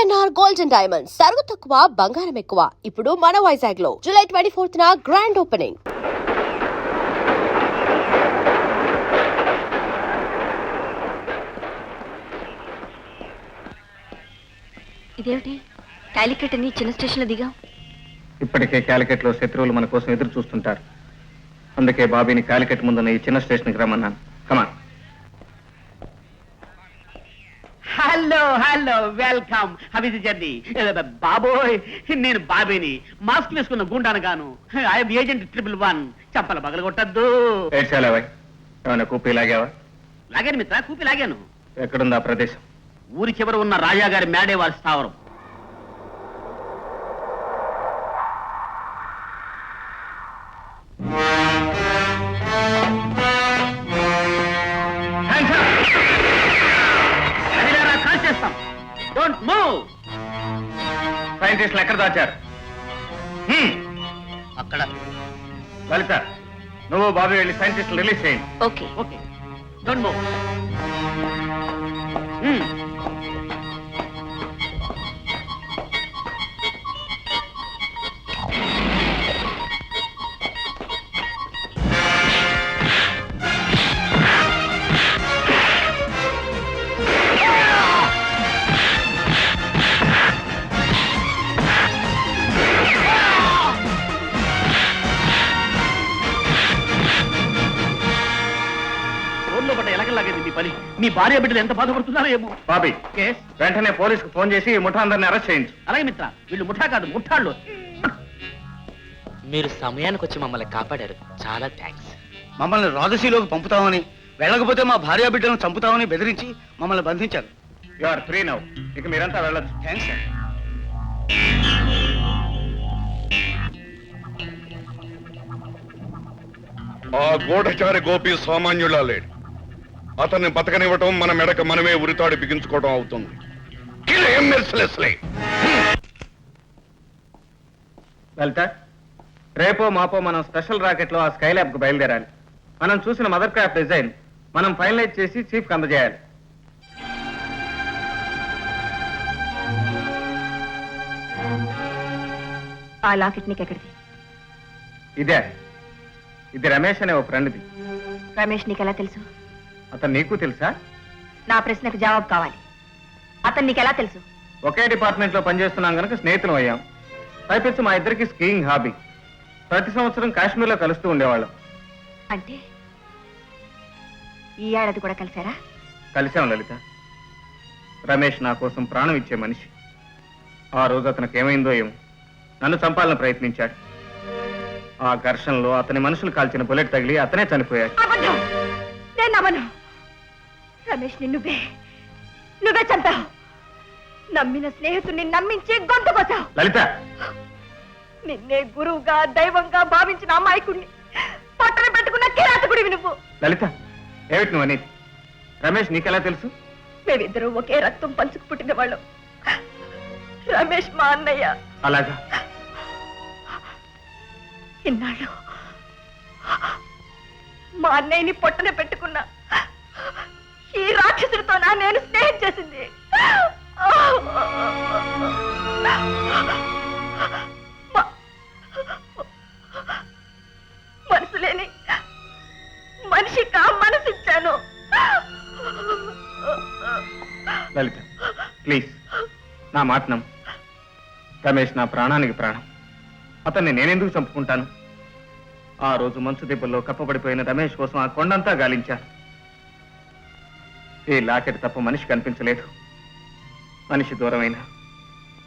VNR gold and diamonds సరుకు తక్కువ బంగారం ఎక్కువ. ఇప్పుడు మన వైజాగ్ లో జూలై 24న గ్రాండ్ ఓపెనింగ్. ఇదేమిటి కాలికట్ అని చిన్న స్టేషన్ లో దిగా? ఇప్పటికే కాలికట్ లో శత్రువులు మన కోసం ఎదురు చూస్తుంటారు. అందుకే బాబీని కాలికట్ ముందున్న ఈ చిన్న స్టేషన్కి రమ్మన్నాను. Come on. Hello hello welcome. How journey? బాబోయ్, నేను బాబీని మాస్క్ వేసుకున్న గుండాను గాను. I'm agent 111. చంపల పగల కొట్టద్దు. ఏమైనా కూపీ లాగావా? లాగాను మిత్ర, కూపి లాగాను. ఎక్కడుంది ఆ ప్రదేశం? ఊరి చివర ఉన్న రాజా గారి మేడే వారి స్థావరం. Don't move. సైంటిస్టులు ఎక్కడ దాచారు? అక్కడ. లలిత, నువ్వు బాబీ వెళ్ళి సైంటిస్టులు రిలీజ్ చేయండి. Okay okay, don't move. మీ భార్య బిడ్డలు ఎంత బాధపడుతున్నారో ఏమో. బాబీ, వెంటనే పోలీసుకు ఫోన్ చేసి ఈ ముఠా అందరిని అరెస్ట్ చేయించు. అలాగే మిత్ర, వీళ్ళు ముఠా కాదు ముఠాళ్ళు. మీరు సమయానికి వచ్చి మమ్మల్ని కాపాడారు, చాలా థ్యాంక్స్. మమ్మల్ని రాజసీలోకి పంపుతామని, వెళ్ళకపోతే మా భార్య బిడ్డలను చంపుతామని బెదిరించి మమ్మల్ని బంధించారు. You are free now. ఇక మీరంతా వెళ్ళొచ్చు. Thanks sir. ఆ గూఢచారి గోపి సామాన్యులా లేడు. అతన్ని బతకనివ్వటం మన మెడక మనమే ఉరితాడు బిగించుకోవడం అవుతుంది. లలిత, రేపో మాపో మనం స్పెషల్ రాకెట్ లో ఆ స్కై ల్యాబ్ కు బయలుదేరాలి. మనం చూసిన మదర్ క్రాఫ్ట్ డిజైన్ మనం ఫైనలైజ్ చేసి చీఫ్ కి అందజేయాలి. ఆ లాకెట్ నీకు ఎక్కడిది? ఇదే, ఇది రమేష్ అనే ఓ ఫ్రెండ్ది. రమేష్ నీకు ఎలా తెలుసు? అతను నీకు తెలుసా? నా ప్రశ్నకు జవాబు కావాలి. అతను నీకు ఎలా తెలుసు? ఒకే డిపార్ట్మెంట్ లో పనిచేస్తున్నాం కనుక స్నేహితులు అయ్యాం. పైపెచ్చు మా ఇద్దరికి స్కీయింగ్ హాబీ. ప్రతి సంవత్సరం కాశ్మీర్ లో కలుస్తూ ఉండేవాళ్ళం. అంటే ఈ ఏడాది కూడా కలిసారా? కలిసాం లలిత. రమేష్ నా కోసం ప్రాణం ఇచ్చే మనిషి. ఆ రోజు అతనికి ఏమైందో ఏమో, నన్ను చంపాలని ప్రయత్నించాడు. ఆ ఘర్షణలో అతని మనుషులు కాల్చిన బుల్లెట్ తగిలి అతనే చనిపోయాడు. నేను నమ్మను. రమేష్ నువ్వే చంపావు. నమ్మిన స్నేహితుడిని నమ్మించి గొంతు కోసావు. లలిత, నిన్నే గురువుగా దైవంగా భావించిన అమాయకుడిని పట్టణ పెట్టుకున్న కిరాతకుడివి నువ్వు. లలిత, ఏమిటి నువ్వు అనేది? రమేష్ నీకెలా తెలుసు? మేమిద్దరూ ఒకే రక్తం పంచుకు పుట్టిన వాళ్ళం. రమేష్ మా అన్నయ్య. అలాగా? ఇన్నాళ్ళు మా అన్నయ్యని పొట్టన పెట్టుకున్నా ఈ రాక్షసుడితోనా నేను స్నేహం చేసింది? మనసు లేని మనిషిగా మనసిచ్చాను. లలిత, ప్లీజ్ నా మాట నమ్ము. రమేష్ నా ప్రాణానికి ప్రాణం. అతన్ని నేనెందుకు చంపుకుంటాను? ఆ రోజు మంచు దెబ్బల్లో కప్పబడిపోయిన రమేష్ కోసం ఆ కొండంతా గాలించాను. ఈ లాకెట్ తప్ప మనిషి కనిపించలేదు. మనిషి దూరమైన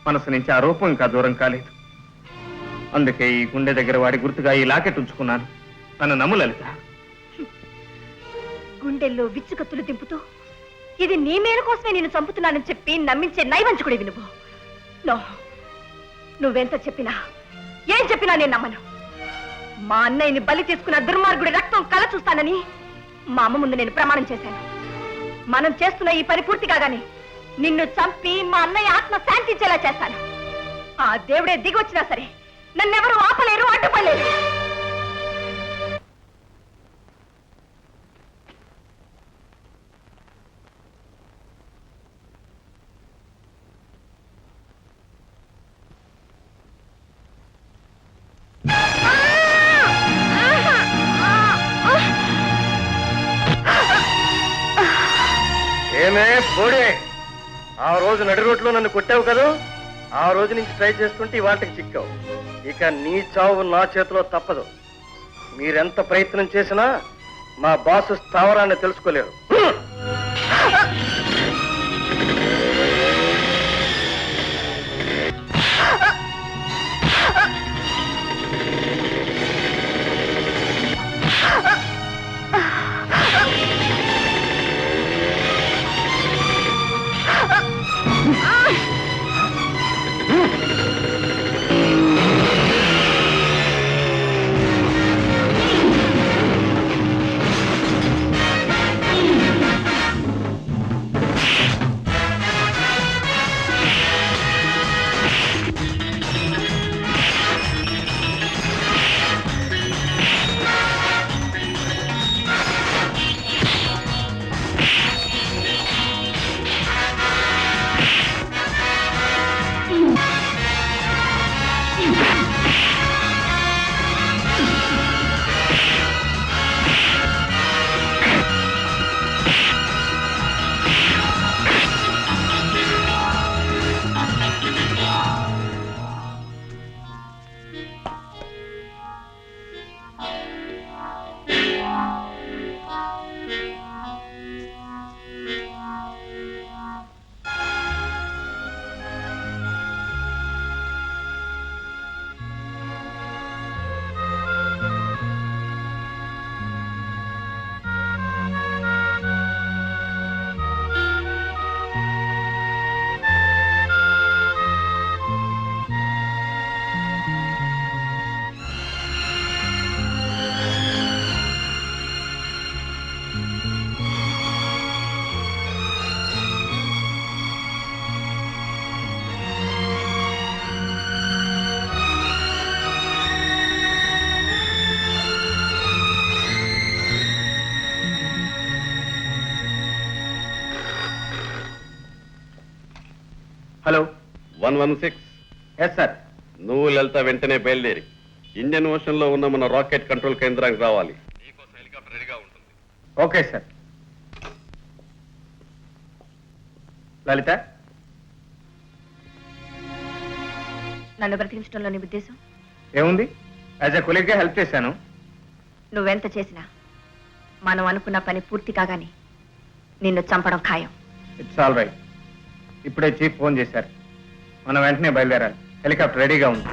మనసు నుంచి ఆ రూపం ఇంకా దూరం కాలేదు. అందుకే ఈ గుండె దగ్గర వాడి గుర్తుగా ఈ లాకెట్ ఉంచుకున్నాను. నన్ను నమ్ము లలిత. గుండెల్లో విచ్చుకత్తులు దింపుతూ ఇది నీ మేలు కోసమే నేను చంపుతున్నానని చెప్పి నమ్మించే నైవంచుకుడివి నువ్వు. నువ్వెంత చెప్పినా ఏం చెప్పినా నేను నమ్మను. మా అన్నయ్యని బలి తీసుకున్న దుర్మార్గుడి రక్తం కల చూస్తానని మా అమ్మ ముందు నేను ప్రమాణం చేశాను. మనం చేస్తున్న ఈ పని పూర్తి కాగానే నిన్ను చంపి మా అన్నయ్య ఆత్మ శాంతించేలా చేస్తాను. ఆ దేవుడే దిగొచ్చినా సరే నన్నెవరూ ఆపలేరు, అడ్డుపడలేరు. గోడే, ఆ రోజు నడి రోడ్లో నన్ను కొట్టావు కదా, ఆ రోజు నుంచి ట్రై చేస్తుంటే ఇవాళకి చిక్కావు. ఇక నీ చావు నా చేతిలో తప్పదు. మీరెంత ప్రయత్నం చేసినా మా బాసు స్థావరాన్ని తెలుసుకోలేరు. హలో. 116. Yes sir. నువ్వు లలిత వెంటనే బయలుదేరి ఇండియన్ ఓషన్ లో ఉన్న మన రాకెట్ కంట్రోల్ కేంద్రానికి రావాలి. నీకోసం హెలికాప్టర్ రెడీగా ఉంటుంది. Okay sir. లలిత, నన్ను బ్రతికించడంలో నీ ఉద్దేశం? ఏముంది, యాజ్ ఎ కొలీగ్గా హెల్ప్ చేశాను. నువ్వెంత చేసినా మనం అనుకున్న పని పూర్తి కాగానే నిన్ను చంపడం ఖాయం. It's all right. ఇప్పుడే చీఫ్ ఫోన్ చేశారు, మనం వెంటనే బయలుదేరాలి. హెలికాప్టర్ రెడీగా ఉంది.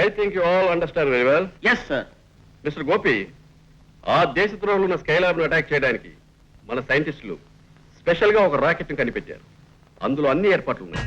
I think you all understand very well. Yes sir. Mister Gopi, ఆ దేశద్రోహులు ఉన్న స్కైలాబ్ ను అటాక్ చేయడానికి మన సైంటిస్టులు స్పెషల్ గా ఒక రాకెట్ ని కనిపెట్టారు. అందులో అన్ని ఏర్పాట్లు ఉన్నాయి.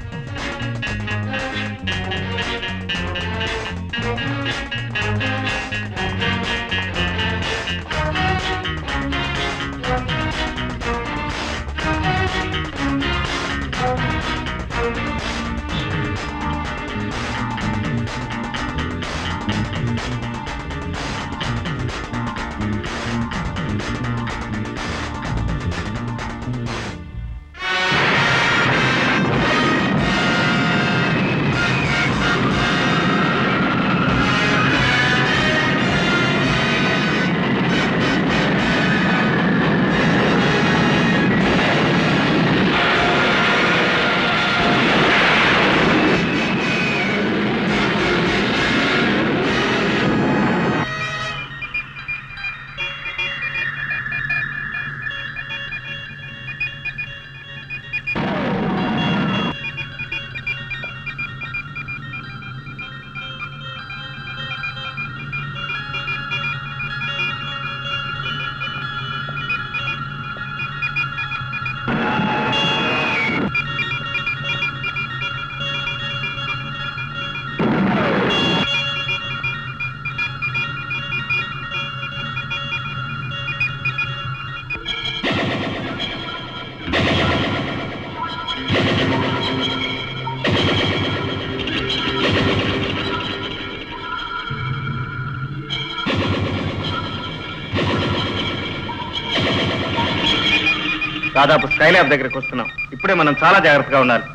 దాదాపు స్కైలాబ్ దగ్గరికి వస్తున్నాం. ఇప్పుడే మనం చాలా జాగ్రత్తగా ఉండాలి.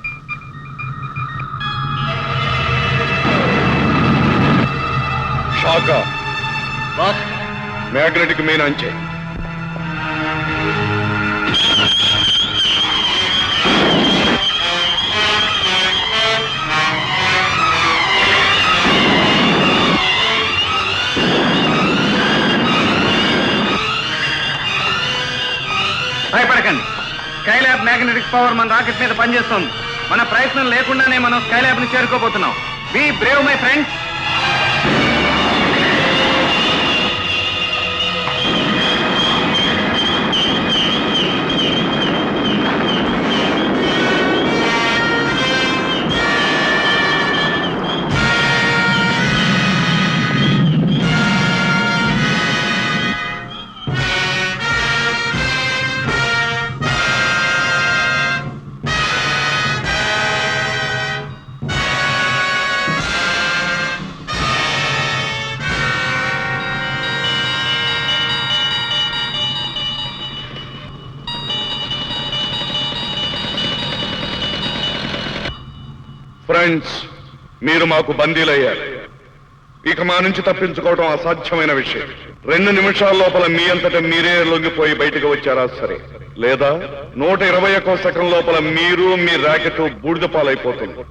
షాకా, బాస్ మ్యాగ్నెటిక్ మెయిన్ అంచే. భయపడకండి. స్కైలాబ్ మ్యాగ్నెటిక్ పవర్ మన రాకెట్ మీద పనిచేస్తోంది. మన ప్రయత్నం లేకుండానే మనం స్కైలాబ్ ని చేరుకోబోతున్నాం. Be brave my friends. Friends, మీరు మాకు బందీలయ్యారు. ఇక మా నుంచి తప్పించుకోవడం అసాధ్యమైన విషయం. 2 నిమిషాల లోపల మీ అంతటా మీరే లొంగిపోయి బయటకు వచ్చారా సరే, లేదా 121 సెకండ్ లోపల మీరు మీ ర్యాకెట్ బూడిద పాలైపోతుంది.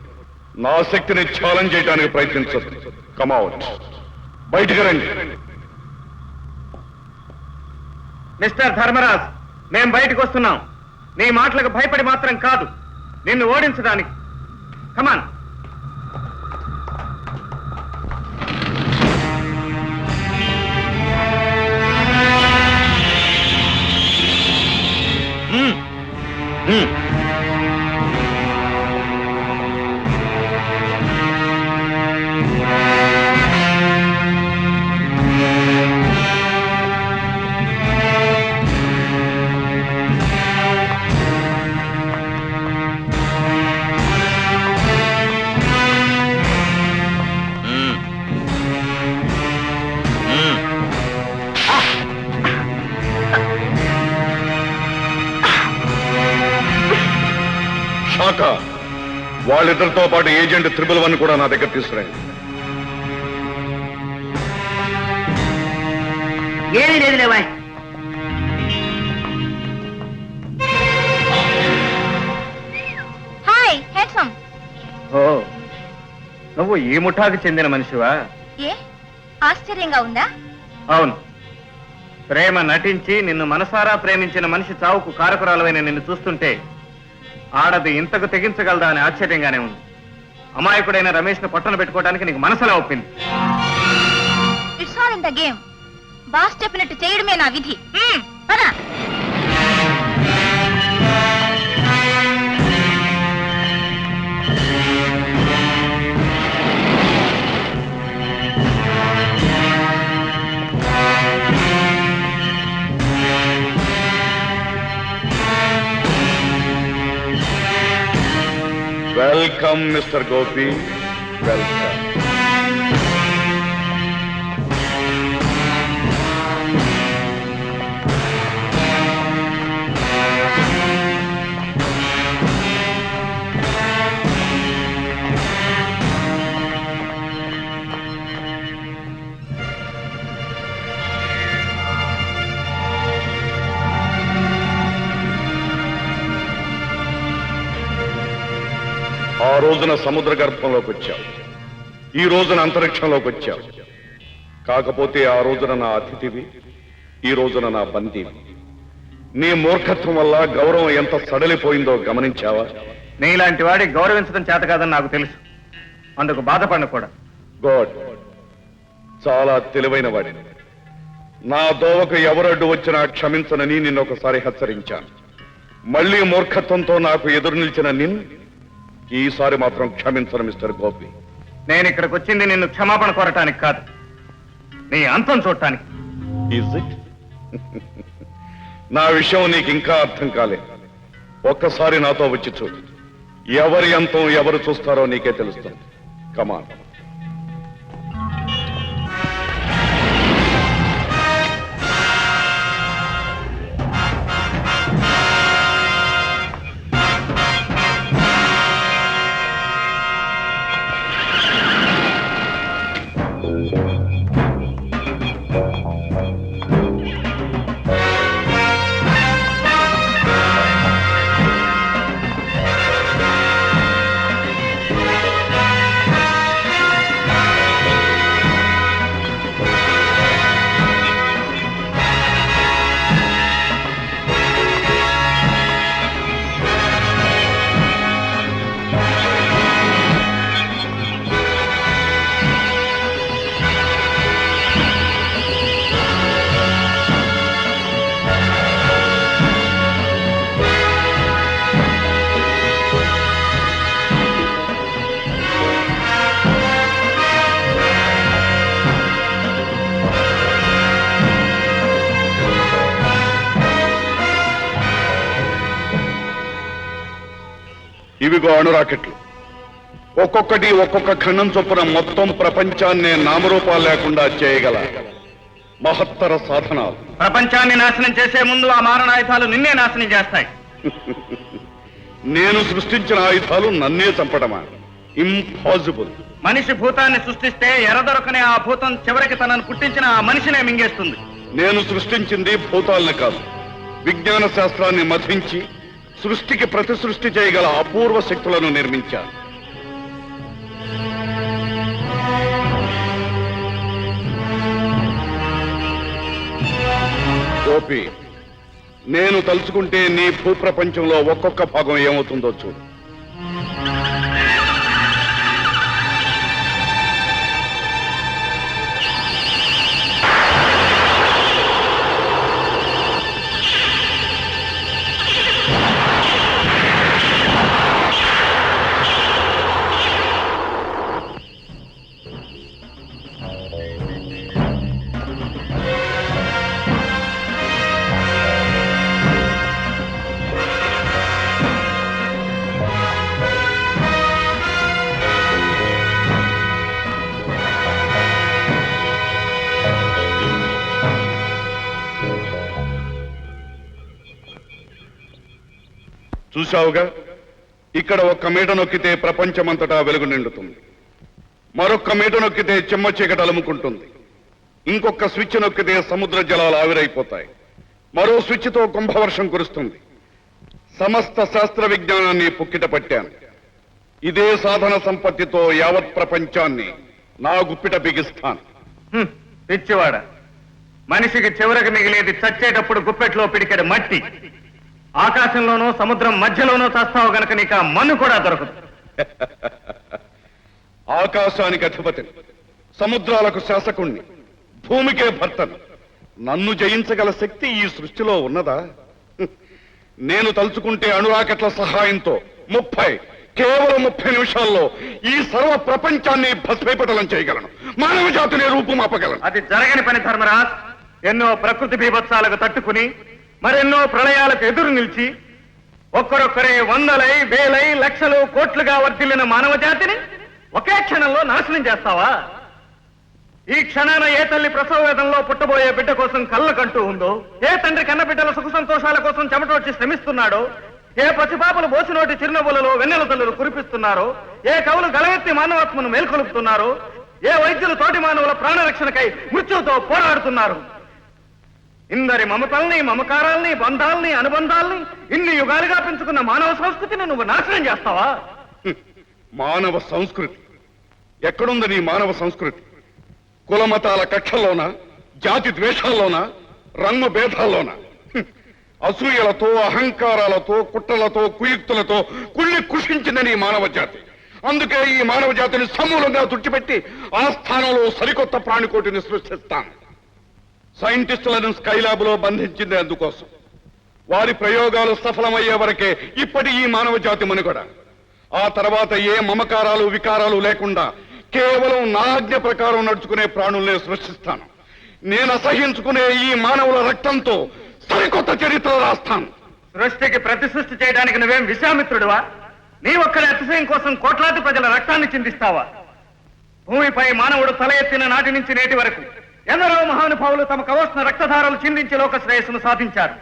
నా శక్తిని ఛాలెంజ్ చేయడానికి ప్రయత్నించదు. కమౌట్, బయటకు రండి. మిస్టర్ ధర్మరాజ్, మేం బయటకు వస్తున్నాం. నీ మాటలకు భయపడి మాత్రం కాదు, నిన్ను ఓడించడానికి. కమాన్. శాఖ, వాళ్ళిద్దరితో పాటు ఏజెంట్ 111 కూడా నా దగ్గర తీసుకురండి. ఏమీ లేదు లేవాయ్. Hi handsome. ఓ, నువ్వు ఈ ముఠాకు చెందిన మనిషివా? ఏ ఆశ్చర్యంగా ఉందా? అవును. ప్రేమ నటించి నిన్ను మనసారా ప్రేమించిన మనిషి చావుకు కారకురాలమైన నిన్ను చూస్తుంటే ఆడది ఇంతకు తెగించగలదా అని ఆశ్చర్యంగానే ఉంది. అమాయకుడైన రమేష్ ను పట్టణ పెట్టుకోవడానికి నీకు మనసులా ఒప్పింది. It's all in the game. Boss చెప్పినట్టు చేయడమే నా విధి. పద. Welcome mister Gopi, welcome. ఆ రోజున సముద్ర గర్భంలోకి వచ్చావు, ఈ రోజున అంతరిక్షంలోకి వచ్చావు. కాకపోతే ఆ రోజున నా అతిథివి, ఈ రోజున నా బందీవి. నీ మూర్ఖత్వం వల్ల గౌరవం ఎంత సడలిపోయిందో గమనించావా? నీలాంటి వాడి గౌరవించడం చేత కాదని నాకు తెలుసు, అందుకు బాధపడను కూడా. గాడ్, చాలా తెలివైన వాడిని. నా దోవకు ఎవరడ్డు వచ్చినా క్షమించనని నిన్నొకసారి హెచ్చరించాను. మళ్లీ మూర్ఖత్వంతో నాకు ఎదురు నిలిచిన నిన్ను ఈసారి మాత్రం క్షమించను మిస్టర్ గోపి. నేను ఇక్కడికి వచ్చింది నిన్ను క్షమాపణ కోరటానికి కాదు, నీ అంతం చూడటానికి. Is it? నా విషయం నీకు ఇంకా అర్థం కాలే. ఒక్కసారి నాతో వచ్చి చూడు. ఎవరి అంతం ఎవరు చూస్తారో నీకే తెలుస్తుంది. కమాన్. ఇవిగో అణు రాకెట్లు. ఒక్కొక్కటి ఒక్కొక్క ఖండం చొప్పున మొత్తం ప్రపంచాన్నే నామరూపాలు లేకుండా చేయగల మహత్తర సాధనాలు. ప్రపంచాన్ని నాశనం చేసే ముందు ఆ మారణాయుధాలు నిన్నే నాశనం చేస్తాయి. నేను సృష్టించిన ఆయుధాలు నన్నే చంపడమా? ఇంపాసిబుల్. మనిషి భూతాన్ని సృష్టిస్తే ఎరదొరకనే ఆ భూతం చివరికి తనను పుట్టించిన ఆ మనిషినే మింగేస్తుంది. నేను సృష్టించింది భూతాల్ని కాదు, విజ్ఞాన శాస్త్రాన్ని మధించి సృష్టికి ప్రతి సృష్టి చేయగల అపూర్వ శక్తులను నిర్మించాను. గోపి, నేను తలుచుకుంటే నీ భూప్రపంచంలో ఒక్కొక్క భాగం ఏమవుతుందో చూడు. చూశావుగా, ఇక్కడ ఒక్క మీట నొక్కితే ప్రపంచమంతటా వెలుగు నిండుతుంది, మరొక్క మీట నొక్కితే చెమ్మ చీకటి అలుముకుంటుంది, ఇంకొక స్విచ్ నొక్కితే సముద్ర జలాలు ఆవిరైపోతాయి, మరో స్విచ్తో కుంభవర్షం కురుస్తుంది. సమస్త శాస్త్ర విజ్ఞానాన్ని పుక్కిట పట్టాను. ఇదే సాధన సంపత్తితో యావత్ ప్రపంచాన్ని నా గుప్పిట బిగిస్తాను. పిచ్చివాడ, మనిషికి చివరికి మిగిలేది చచ్చేటప్పుడు గుప్పెట్లో పిడికెడు మట్టి. ఆకాశంలోనూ సముద్రం మధ్యలోనూ చస్తావు గనక నీకు ఆ మన్ను కూడా దొరకదు. ఆకాశానికి అధిపతిని, సముద్రాలకు శాసకుణ్ణి, భూమికే భర్తను. నన్ను జయించగల శక్తి ఈ సృష్టిలో ఉన్నదా? నేను తలుచుకుంటే అణురాకెట్ల సహాయంతో కేవలం 30 నిమిషాల్లో ఈ సర్వ ప్రపంచాన్ని భస్మీపటలం చేయగలను. మానవ జాతిని రూపుమాపగలను. అది జరగని పని ధర్మరాజ్. ఎన్నో ప్రకృతి బీభత్సాలకు తట్టుకుని మరెన్నో ప్రళయాలకు ఎదురు నిలిచి ఒక్కరొక్కరే వందలై వేలై లక్షలు కోట్లుగా వర్ధిల్లిన మానవ జాతిని ఒకే క్షణంలో నాశనం చేస్తావా? ఈ క్షణాన ఏ తల్లి ప్రసవ వేదంలో పుట్టబోయే బిడ్డ కోసం కళ్ళ కంటూ ఉందో, ఏ తండ్రి కన్న బిడ్డల సుఖ సంతోషాల కోసం చెమటొచ్చి శ్రమిస్తున్నాడో, ఏ పసిపాపలు బోసినోటి చిరునవ్వులలో వెన్నెల తల్లులు కురిపిస్తున్నారో, ఏ కవులు గలవెత్తి మానవత్మను మేల్కొలుపుతున్నారో, ఏ వైద్యులు తోటి మానవుల ప్రాణరక్షణకై మృత్యువుతో పోరాడుతున్నారు. ఇందరి మమతల్ని, మమకారాల్ని, బంధాల్ని, అనుబంధాల్ని ఇన్ని యుగాలుగా పెంచుకున్న మానవ సంస్కృతిని నువ్వు నాశనం చేస్తావా? మానవ సంస్కృతి ఎక్కడుంది? నీ మానవ సంస్కృతి కులమతాల కక్షల్లోన, జాతి ద్వేషాల్లోన, రంగు భేదాల్లోన, అసూయలతో, అహంకారాలతో, కుట్రలతో, కుయుక్తులతో కుళ్ళి కుషించింది నీ మానవ జాతి. అందుకే ఈ మానవ జాతిని సమూలంగా తుడిచిపెట్టి ఆ స్థానంలో సరికొత్త ప్రాణికోటిని సృష్టిస్తాను. సైంటిస్టులను స్కైలాబ్ లో బంధించింది అందుకోసం. వారి ప్రయోగాలు సఫలమయ్యే వరకే ఇప్పటి ఈ మానవ జాతి మనుగడ. ఆ తర్వాత ఏ మమకారాలు, వికారాలు లేకుండా కేవలం నా ఆజ్ఞ ప్రకారం నడుచుకునే ప్రాణుల్నే సృష్టిస్తాను. నేను అసహించుకునే ఈ మానవుల రక్తంతో సరికొత్త చరిత్ర రాస్తాను. సృష్టికి ప్రతి సృష్టి చేయడానికి నువ్వేం విశ్వామిత్రుడువా? నీ ఒక్కడి అతిశయం కోసం కోట్లాది ప్రజల రక్తాన్ని చిందిస్తావా? భూమిపై మానవుడు తల ఎత్తిన నాటి నుంచి నేటి వరకు ఎందరో మహానుభావులు తమ కవచన రక్తధారలు చిందించి లోక శ్రేయస్సును సాధించారు.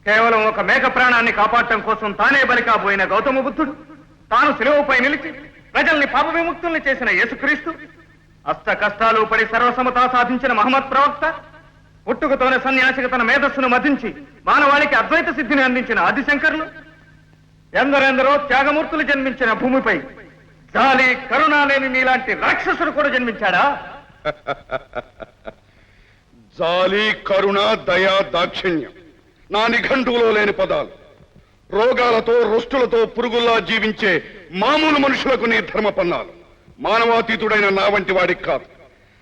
కేవలం ఒక మేక ప్రాణాన్ని కాపాడటం కోసం తానే బలి కాబోయిన గౌతమ బుద్ధుడు, తాను శిలువపై నిలిచి ప్రజల్ని పాప విముక్తుల్ని చేసిన యేసుక్రీస్తు, అష్ట కష్టాలు పడి సర్వసమతా సాధించిన మహమ్మద్ ప్రవక్త, పుట్టుకతోనే సన్యాసిగా తన మేధస్సును మధించి మానవాళికి అద్వైత సిద్ధిని అందించిన ఆదిశంకర్లు, ఎందరెందరో త్యాగమూర్తులు జన్మించిన భూమిపై జాలి, కరుణ లేని నీలాంటి రాక్షసుడు కూడా జన్మించాడా? జాలి, కరుణ, దయ, దాక్షిణ్యం నా నిఘంటువులో లేని పదాలు. రోగాలతో, రుష్టులతో పురుగుల్లా జీవించే మామూలు మనుషులకు నీ ధర్మపన్నాలు. మానవాతీతుడైన నా వంటి వాడికి కాదు.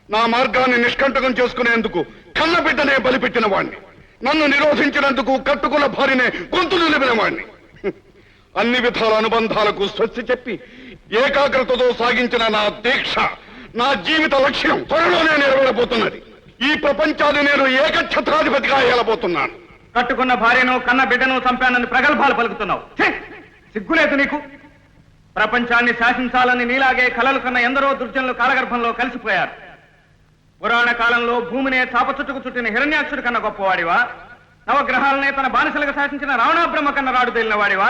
నా మార్గాన్ని నిష్కంటకం చేసుకునేందుకు కన్నబిడ్డనే బలిపెట్టిన వాణ్ణి. నన్ను నిరోధించినందుకు కట్టుకున్న భార్యనే గొంతు నిలిపిన వాణ్ణి. అన్ని విధాల అనుబంధాలకు స్వస్తి చెప్పి ఏకాగ్రతతో సాగించిన నా దీక్ష, నా జీవిత లక్ష్యం త్వరలోనే నెరవేరబోతున్నది. ఈ ప్రపంచాన్ని నేను ఏకఛత్రాధిపతిగా ఏలబోతున్నాను. కట్టుకున్న భార్యను, కన్న బిడ్డను చంపానని ప్రగల్భాలు పలుకుతున్నావు. సిగ్గులేదు నీకు? ప్రపంచాన్ని శాసించాలని నీలాగే కలలు కన్న ఎందరో దుర్జనులు కాలగర్భంలో కలిసిపోయారు. పురాణ కాలంలో భూమినే చాపచుట్టుకు చుట్టిన హిరణ్యాక్షుడి కన్నా గొప్పవాడివా? నవగ్రహాలనే తన బానిసలుగా శాసించిన రావణాబ్రహ్మ కన్నా రాడు తేలిన వాడివా?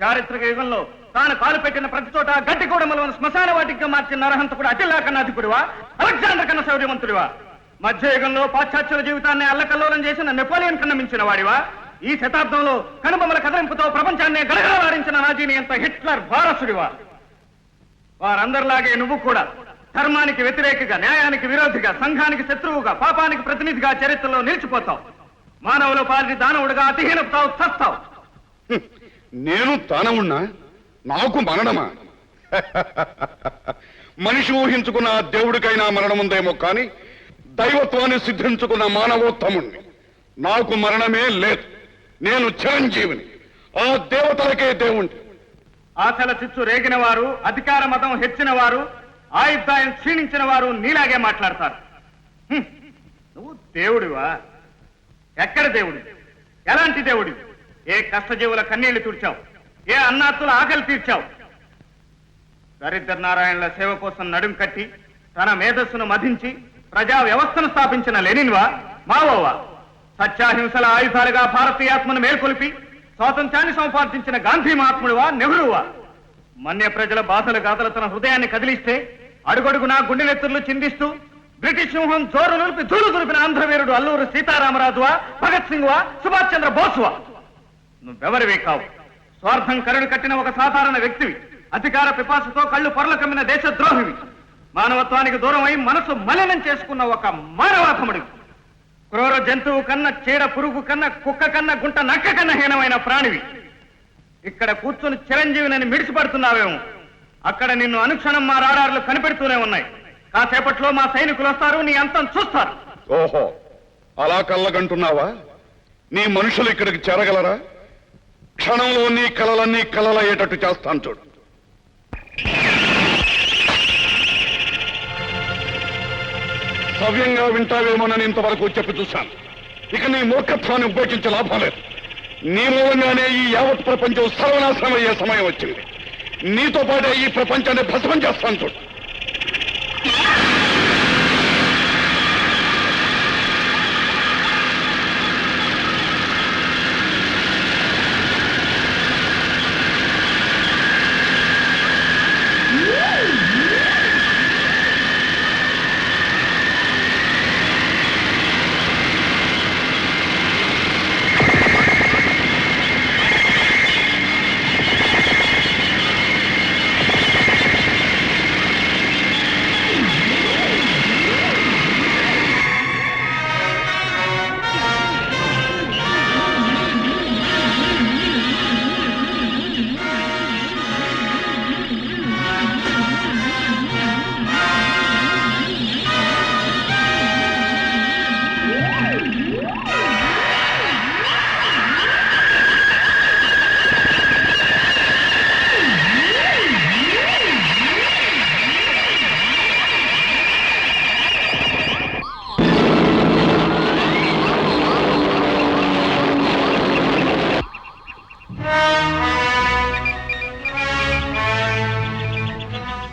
చారిత్రక యుగంలో తాను కాలు పెట్టిన ప్రతి చోట గడ్డి కూడమలను శ్మశాన వాటిగా మార్చిన నరహంతకుడు అటిల్లా కన్నా అధికుడివా? అలెగ్జాండర్ కన్నా శౌర్యవంతుడివా? మధ్యయుగంలో పాశ్చాత్యుల జీవితాన్ని అల్లకల్లోలం చేసిన నెపోలియన్ కన్నా మించిన వాడివా? ఈ శతాబ్దంలో కనుబొమ్మల కదలింపుతో ప్రపంచాన్ని గడగడలాడించిన నాజీని ఎంత హిట్లర్ వారసుడివా? వారందరిలాగే నువ్వు కూడా ధర్మానికి వ్యతిరేకగా, న్యాయానికి విరోధిగా, సంఘానికి శత్రువుగా, పాపానికి ప్రతినిధిగా చరిత్రలో నిలిచిపోతావు. మానవుల పాలిటి దానవుడిగా అతిహీనపుతావు, చస్తావు. నేను దానవుణ్ణా? నాకు మరణమా? మనిషి ఊహించుకున్న ఆ దేవుడికైనా మరణముందేమో కానీ దైవత్వాన్ని సిద్ధించుకున్న మానవోత్తముణ్ణి. నాకు మరణమే లేదు. నేను చిరంజీవిని, ఆ దేవతలకే దేవుణ్ణి. ఆశల చిచ్చు రేగిన వారు, అధికార మతం హెచ్చిన వారు, ఆయుధాయం క్షీణించిన వారు నీలాగే మాట్లాడతారు. నువ్వు దేవుడివా? ఎక్కడ దేవుడి? ఎలాంటి దేవుడి? ఏ కష్టజీవుల కన్నీళ్లు తుడిచావు? ఏ అన్నాత్తుల ఆకలి తీర్చావు? దరిద్ర నారాయణుల సేవ కోసం నడుం కట్టి తన మేధస్సును మధించి ప్రజా వ్యవస్థను స్థాపించిన లెనిన్వా? మావోవా? సత్యాహింసల ఆయుధాలుగా భారతీయాత్మను మేల్కొలిపి స్వాతంత్ర్యాన్ని సంపాదించిన గాంధీ మహాత్ముడువా? నెహ్రూవా? మన్య ప్రజల బాధల గాథలు తన హృదయాన్ని కదిలిస్తే అడుగడుగునా గుండెనెత్తులు చిందిస్తూ బ్రిటిష్ సింహం జోరు నిలిపి ధూళి దులిపిన ఆంధ్రవీరుడు అల్లూరు సీతారామరాజువా? భగత్ సింగ్వా? సుభాష్ చంద్ర బోస్వా? నువ్వెవరివి కావు. స్వార్థం కరుడు కట్టిన ఒక సాధారణ వ్యక్తివి. అధికార పిపాసతో కళ్ళు పొరల కమ్మిన దేశద్రోహివి. మానవత్వానికి దూరమై మనసు మలినం చేసుకున్న ఒక మానవాధముడివి. క్రూర జంతువు కన్నా, చీడ పురుగు కన్నా, కుక్క కన్నా, గుంట నక్క కన్నా హీనమైన ప్రాణివి. ఇక్కడ కూర్చుని చిరంజీవిని మిడిసిపడుతున్నావేమో. అక్కడ నిన్ను అనుక్షణం మా రాడార్లు కనిపెడుతూనే ఉన్నాయి. కాసేపట్లో మా సైనికులు వస్తారు, నీ అంతం చూస్తారు. ఓహో, అలా కళ్ళగంటున్నావా? నీ మనుషులు ఇక్కడికి చేరగలరా? క్షణంలో నీ కలలన్నీ కలలయ్యేటట్టు చేస్తాను చూడు. సవ్యంగా వింటావేమోనని ఇంతవరకు చెప్పి చూశాను. ఇక నీ మూర్ఖత్వాన్ని ఉపయోగించే లాభం లేదు. నీ మూలంగానే ఈ యావత్ ప్రపంచం సర్వనాశనం అయ్యే సమయం వచ్చింది. నీతో పాటే ఈ ప్రపంచాన్ని భస్మం చేస్తాను చూడు.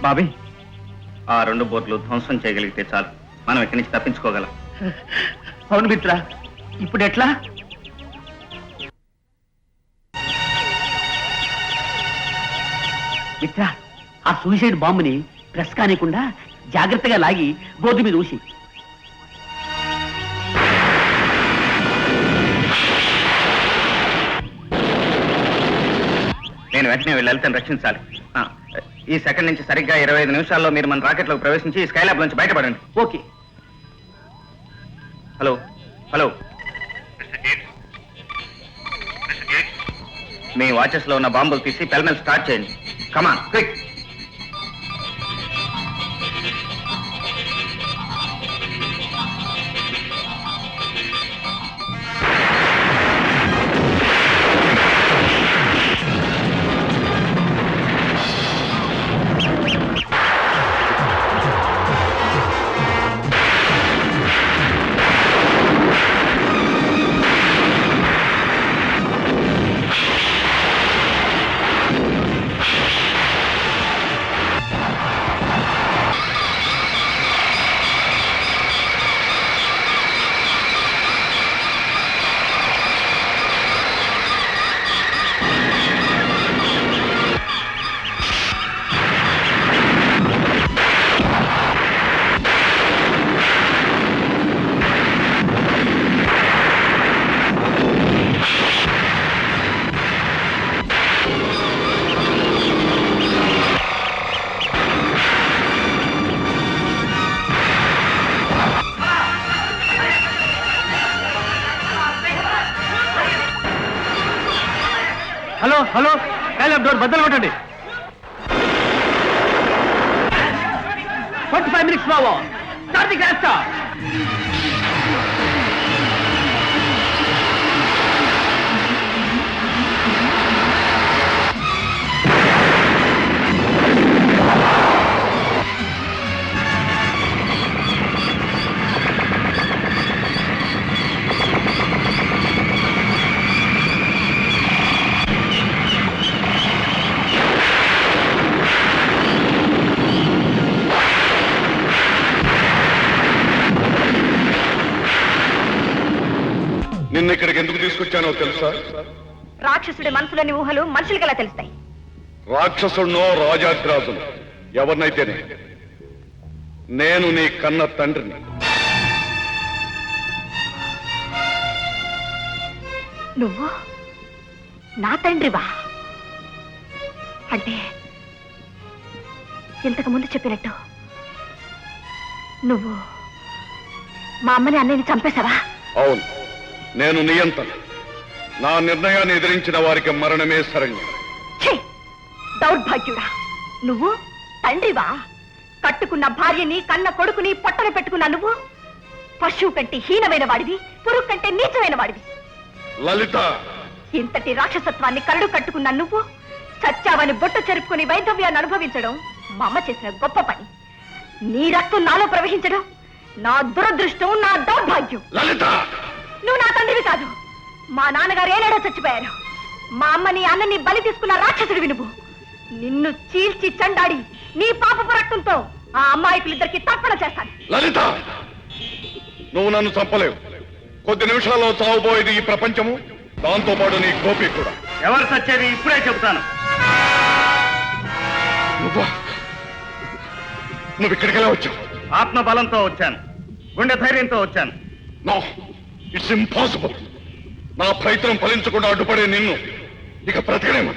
బాబీ, ఆ 2 బోట్లు ధ్వంసం చేయగలిగితే చాలు, మనం ఇక్కడి నుంచి తప్పించుకోగలం. అవును మిత్ర, ఇప్పుడు ఎట్లా? మిత్ర, ఆ సూసైడ్ బాంబుని ప్రెస్ కానికుండా జాగ్రత్తగా లాగి బోర్డు మీద ఊసి. నేను వెంటనే వెళ్ళి లలితను రక్షించాలి. ఈ సెకండ్ నుంచి సరిగ్గా 25 నిమిషాల్లో మీరు మన రాకెట్లోకి ప్రవేశించి ఈ స్కైలాబ్ నుంచి బయటపడండి. ఓకే. హలో హలో, మీ వాచెస్ లో ఉన్న బాంబులు తీసి పెల్మెల్ స్టార్ట్ చేయండి. Come on quick. Hello hello Skylab door బద్దలు కొట్టండి. 45 minutes Babu. Start the gas stop. నిన్న ఇక్కడికి ఎందుకు తీసుకొచ్చానో తెలుసా? రాక్షసుడి మనసులోని ఊహలు మనుషులకి ఎలా తెలుస్తాయి? రాక్షసుడినో రాజాగ్రాజును ఎవరినైతేనే నేను నీ కన్న తండ్రిని. నువ్వు నా తండ్రివా? అంటే ఇంతకు ముందు చెప్పినట్టు నువ్వు మా అమ్మని అన్నయ్యని చంపేశావా? అవును, నేను నియంత్రణ. నా నిర్ణయాన్ని ఎదిరించిన వారికి మరణమే శరణ్యం. ఛీ! దౌర్భాగ్యుడా, నువ్వు తండ్రివా? కట్టుకున్న భార్యని కన్న కొడుకుని పొట్టన పెట్టుకున్న నువ్వు పశువు కంటే హీనమైన వాడివి, పురుగు కంటే నీచమైన వాడివి. లలిత, ఇంతటి రాక్షసత్వాన్ని కరడు కట్టుకున్న నువ్వు సత్యావని బొట్టు చెరుపుకుని వైధవ్యాన్ని అనుభవించడం మా అమ్మ చేసిన గొప్ప పని. నీ రక్తం నాలో ప్రవహించడం నా దురదృష్టం, నా దౌర్భాగ్యం. లలిత, నువ్వు నా తండ్రివి కాదు. మా నాన్నగారు ఏనాడో చచ్చిపోయారు. మా అమ్మని అన్నని బలి తీసుకున్న రాక్షసుడివి నువ్వు. నిన్ను చీల్చి చండాడి నీ పాపపు రక్తంతో ఆ అమ్మాయికులిద్దరికి తర్పణ చేస్తాను. లలిత, నువ్వు నన్ను చంపలేవు. కొద్ది నిమిషాల్లో చావబోయేది ఈ ప్రపంచము, దాంతో పాటు నీ గోపి కూడా. ఎవరు సచ్చేది ఇప్పుడే చెబుతాను. నువ్వు ఇక్కడికి ఎలా వచ్చావు? ఆత్మబలంతో వచ్చాను, గుండె ధైర్యంతో వచ్చాను. No, it's impossible. నా ప్రయత్నం ఫలించకుండా అడ్డుపడే నిన్ను ఇక బ్రతకనేమో.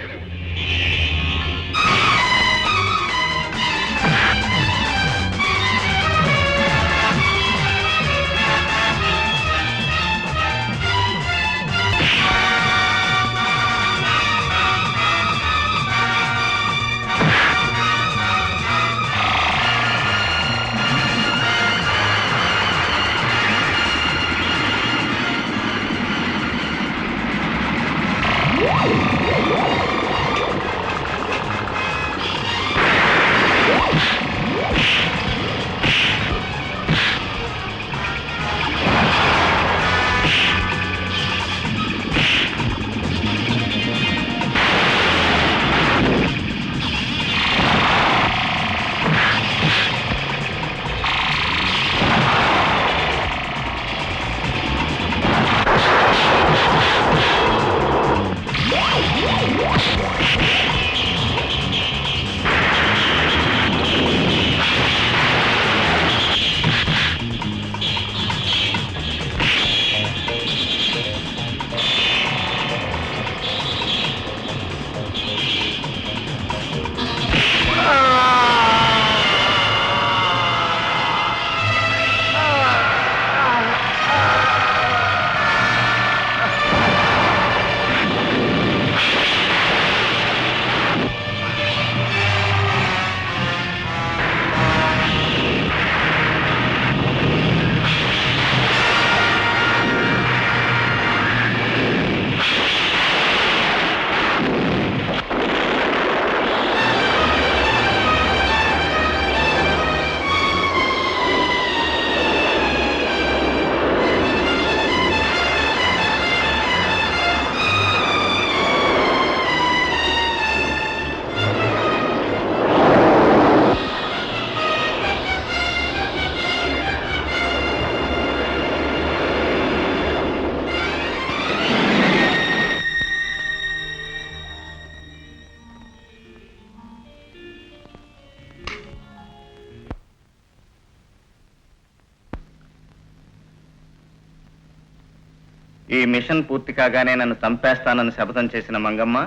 ఈ మిషన్ పూర్తి కాగానే నన్ను చంపేస్తానని శపథం చేసిన మంగమ్మ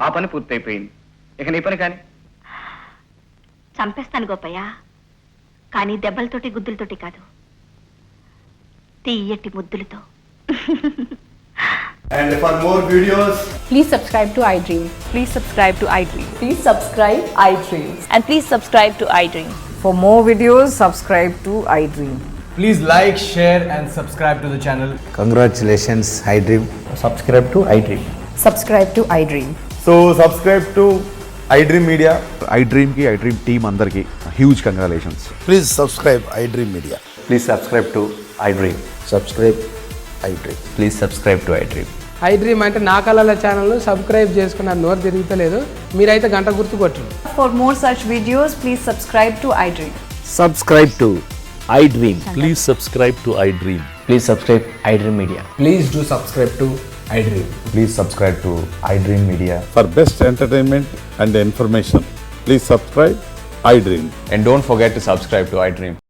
ఆ పని పూర్తయిపోయింది. ఇక నీ పని కాని. చంపేస్తాను గోపయ్య, కానీ దెబ్బలతోటి గుద్దులతోటి కాదు, తీయటి ముద్దులతో. And for more videos, Please subscribe to iDream. Please subscribe to iDream. Please subscribe iDream. And please subscribe to iDream. For more videos, subscribe to iDream. Please like, share and subscribe to the channel. Congratulations iDream. Subscribe to iDream. Subscribe to iDream. So subscribe to iDream Media. iDream కి iDream team అందరికి huge congratulations. Please subscribe iDream media. Please subscribe to iDream. Subscribe iDream. Please subscribe to iDream. iDream అంటే నా కళల ఛానల్ను subscribe చేసుకున్న నోరు తిరుగుతలేదు, మీరైతే గంట గుర్తు కొట్టండి. For more such videos, please subscribe to iDream. Subscribe to iDream. Please subscribe to iDream. Please subscribe iDream Media. Please do subscribe to iDream. Please subscribe to iDream media. For best entertainment and information, please subscribe iDream. And don't forget to subscribe to iDream.